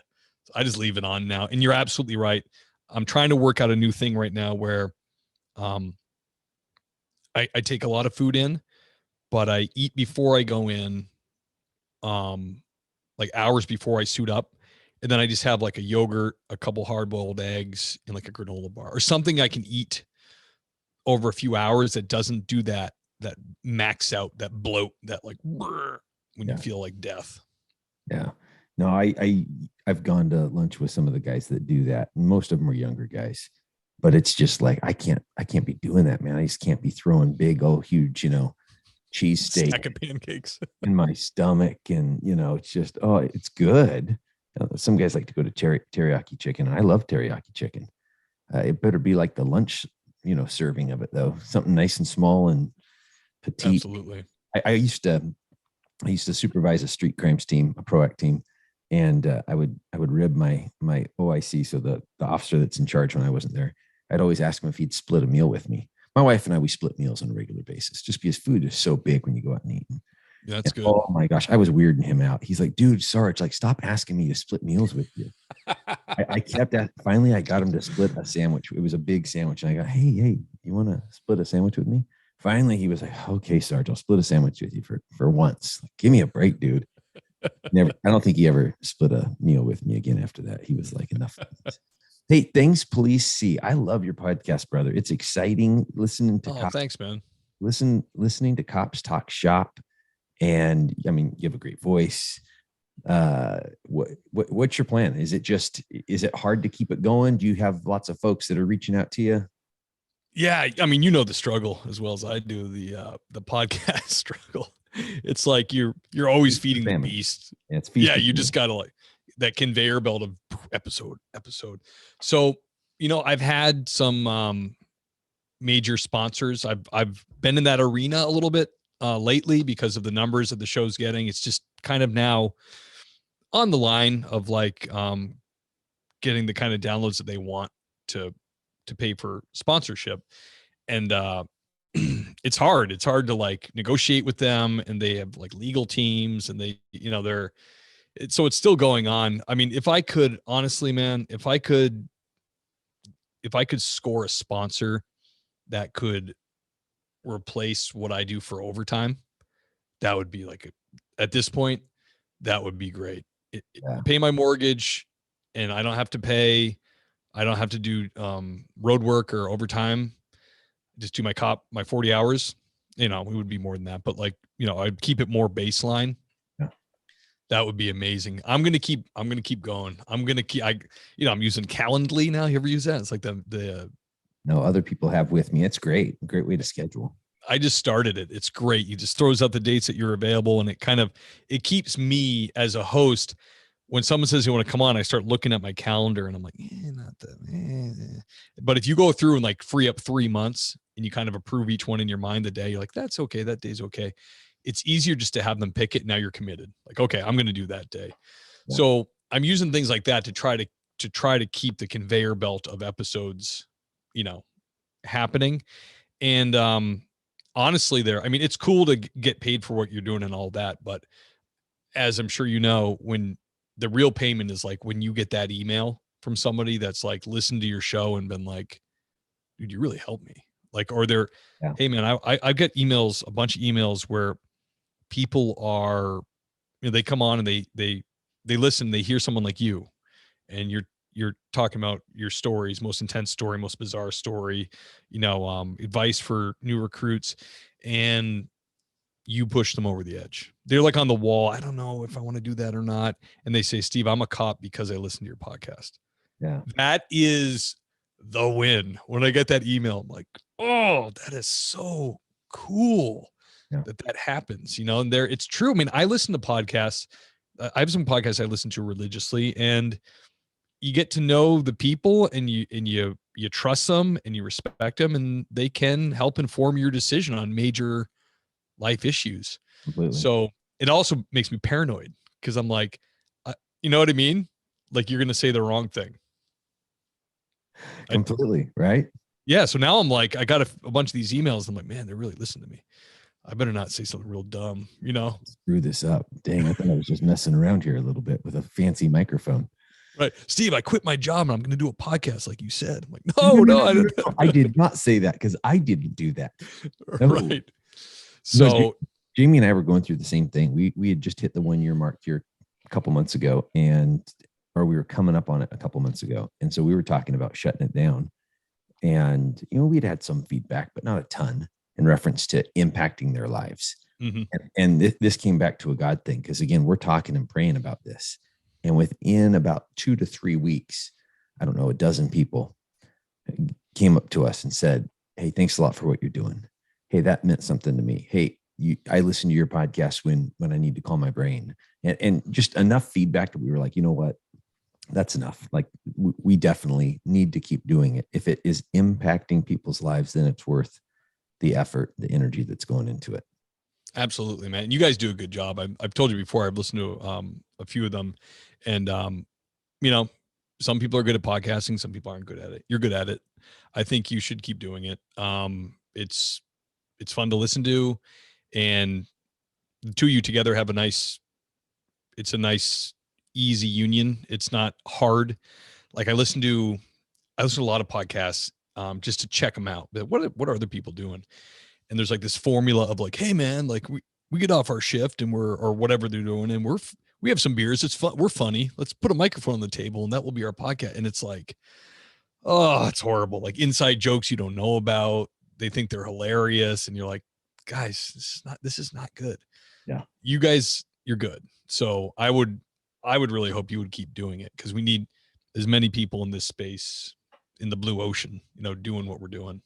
So I just leave it on now. And you're absolutely right. I'm trying to work out a new thing right now where I take a lot of food in, but I eat before I go in, like hours before I suit up. And then I just have like a yogurt, a couple hard-boiled eggs, and like a granola bar or something I can eat over a few hours that doesn't do that max out, that bloat, that like when you feel like death. Yeah. No, I've gone to lunch with some of the guys that do that. And most of them are younger guys, but it's just like, I can't be doing that, man. I just can't be throwing big, huge, cheese steak stack of pancakes in my stomach. And, it's just, it's good. Some guys like to go to teriyaki chicken. I love teriyaki chicken. It better be like the lunch, serving of it though. Something nice and small and petite. Absolutely. I used to supervise a street crimes team, a PROAC team. And I would rib my OIC. So the officer that's in charge when I wasn't there, I'd always ask him if he'd split a meal with me. My wife and I, we split meals on a regular basis just because food is so big when you go out and eat. That's good. Oh my gosh, I was weirding him out. He's like, dude, Sarge, like, stop asking me to split meals with you. I kept that. Finally, I got him to split a sandwich. It was a big sandwich. And I go, hey, you want to split a sandwich with me? Finally, he was like, okay, Sarge, I'll split a sandwich with you for once. Like, give me a break, dude. Never. I don't think he ever split a meal with me again after that. He was like, enough. Hey, thanks, Police C. I love your podcast, brother. It's exciting listening to cops. Thanks, man. Listening to cops talk shop. And I mean, you have a great voice. What's your plan? Is it hard to keep it going? Do you have lots of folks that are reaching out to you? Yeah. I mean, the struggle as well as I do, the podcast struggle. It's like you're always feeding the beast. Yeah, you just gotta like that conveyor belt of episode. So, I've had some major sponsors. I've been in that arena a little bit lately because of the numbers that the show's getting. It's just kind of now on the line of like getting the kind of downloads that they want to pay for sponsorship. And it's hard to like negotiate with them, and they have like legal teams, and they, so it's still going on. I mean, if I could, honestly, man, if I could score a sponsor that could replace what I do for overtime, that would be like, at this point, that would be great. Pay my mortgage and I don't have to pay. I don't have to do road work or overtime. Just do my 40 hours. It would be more than that, but like, I'd keep it more baseline. Yeah. That would be amazing. I'm going to keep going. I'm using Calendly now. You ever use that? It's like no, other people have with me. It's great. Great way to schedule. I just started it. It's great. You just throws out the dates that you're available, and it keeps me as a host. When someone says you want to come on, I start looking at my calendar and I'm like, not that. But if you go through and like free up 3 months and you kind of approve each one in your mind the day, you're like, that's okay. That day's okay. It's easier just to have them pick it. Now you're committed. Like, okay, I'm going to do that day. Yeah. So I'm using things like that to try to keep the conveyor belt of episodes, happening. And honestly, it's cool to get paid for what you're doing and all that. But as I'm sure you know, when the real payment is like when you get that email from somebody that's like listened to your show and been like, dude, you really helped me. Like, or they're, yeah. Hey man, I get emails, a bunch of emails where people are, they come on and they listen, they hear someone like you, and you're talking about your stories, most intense story, most bizarre story, advice for new recruits, and you push them over the edge. They're like on the wall. I don't know if I want to do that or not. And they say, Steve, I'm a cop because I listened to your podcast. Yeah. That is the win. When I get that email, I'm like, oh, that is so cool that happens, and it's true. I mean, I listen to podcasts. I have some podcasts I listen to religiously, and you get to know the people, and you trust them and you respect them, and they can help inform your decision on major life issues. Completely. So it also makes me paranoid because I'm like, you know what I mean? Like you're going to say the wrong thing. Completely. Right. Yeah. So now I'm like, I got a bunch of these emails. I'm like, man, they're really listening to me. I better not say something real dumb, Screw this up. Dang, I thought I was just messing around here a little bit with a fancy microphone. Right. Steve, I quit my job and I'm going to do a podcast like you said. I'm like, no, I didn't. I did not say that because I didn't do that. No. Right. So Jaimie and I were going through the same thing. We had just hit the 1 year mark here a couple months ago, or we were coming up on it a couple months ago. And so we were talking about shutting it down. And, we'd had some feedback, but not a ton in reference to impacting their lives. Mm-hmm. And this came back to a God thing. Because again, we're talking and praying about this. And within about 2 to 3 weeks, I don't know, a dozen people came up to us and said, hey, thanks a lot for what you're doing. Hey, that meant something to me. Hey, I listen to your podcast when I need to calm my brain, and just enough feedback that we were like, you know what, that's enough. Like we definitely need to keep doing it. If it is impacting people's lives, then it's worth the effort, the energy that's going into it. Absolutely, man. You guys do a good job. I've told you before, I've listened to a few of them, and some people are good at podcasting, some people aren't good at it. You're good at it. I think you should keep doing it. It's fun to listen to, and the two of you together have a nice easy union. It's not hard. Like I listen to a lot of podcasts just to check them out. But what are other people doing? And there's like this formula of like, hey man, like we get off our shift and or whatever they're doing, and we have some beers. It's fun. We're funny. Let's put a microphone on the table and that will be our podcast. And it's like, oh, it's horrible. Like inside jokes you don't know about. They think they're hilarious. And you're like, guys, this is not good. Yeah. You guys, you're good. So I would really hope you would keep doing it, because we need as many people in this space, in the blue ocean, doing what we're doing.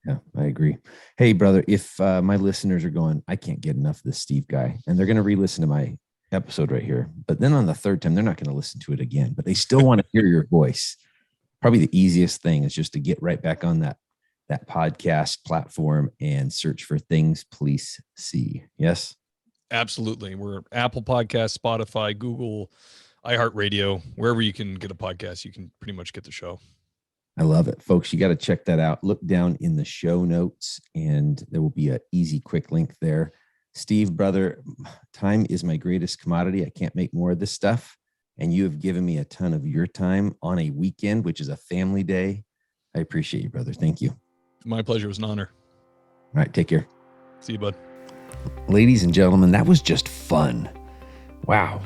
Yeah, I agree. Hey, brother, if my listeners are going, I can't get enough of this Steve guy, and they're going to re-listen to my episode right here, but then on the third time, they're not going to listen to it again, but they still want to hear your voice. Probably the easiest thing is just to get right back on that podcast platform and search for Things Police See. Yes? Absolutely. We're Apple Podcasts, Spotify, Google, iHeartRadio, wherever you can get a podcast, you can pretty much get the show. I love it, folks. You got to check that out. Look down in the show notes and there will be an easy, quick link there. Steve, brother, time is my greatest commodity. I can't make more of this stuff. And you have given me a ton of your time on a weekend, which is a family day. I appreciate you, brother. Thank you. My pleasure. It was an honor. All right. Take care. See you, bud. Ladies and gentlemen, that was just fun. Wow.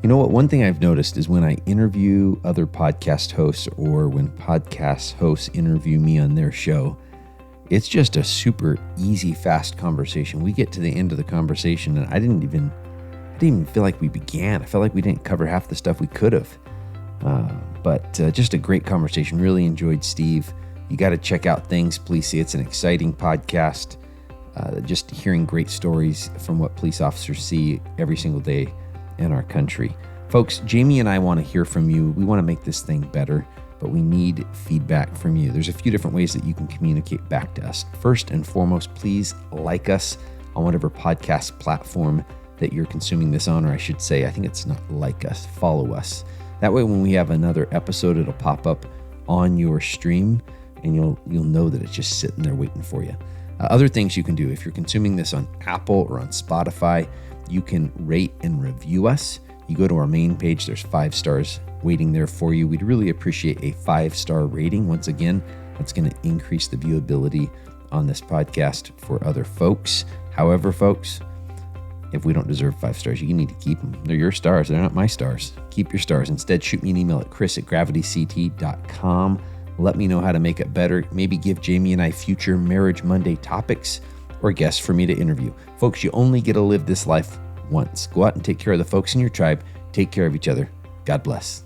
You know what? One thing I've noticed is when I interview other podcast hosts or when podcast hosts interview me on their show, it's just a super easy, fast conversation. We get to the end of the conversation and I didn't even feel like we began. I felt like we didn't cover half the stuff we could have. But just a great conversation. Really enjoyed Steve. You got to check out Things Police See. It's an exciting podcast. Just hearing great stories from what police officers see every single day in our country. Folks, Jaimie and I want to hear from you. We want to make this thing better, but we need feedback from you. There's a few different ways that you can communicate back to us. First and foremost, please like us on whatever podcast platform that you're consuming this on, or I should say, I think it's not like us, follow us. That way, when we have another episode, it'll pop up on your stream and you'll know that it's just sitting there waiting for you. Other things you can do, if you're consuming this on Apple or on Spotify, you can rate and review us. You go to our main page, there's 5 stars waiting there for you. We'd really appreciate a 5-star rating. Once again, that's going to increase the viewability on this podcast for other folks. However, folks, if we don't deserve 5 stars, you need to keep them. They're your stars. They're not my stars. Keep your stars. Instead, shoot me an email at chris@gravityct.com. Let me know how to make it better. Maybe give Jaimie and I future Marriage Monday topics or guests for me to interview. Folks, you only get to live this life once. Go out and take care of the folks in your tribe. Take care of each other. God bless.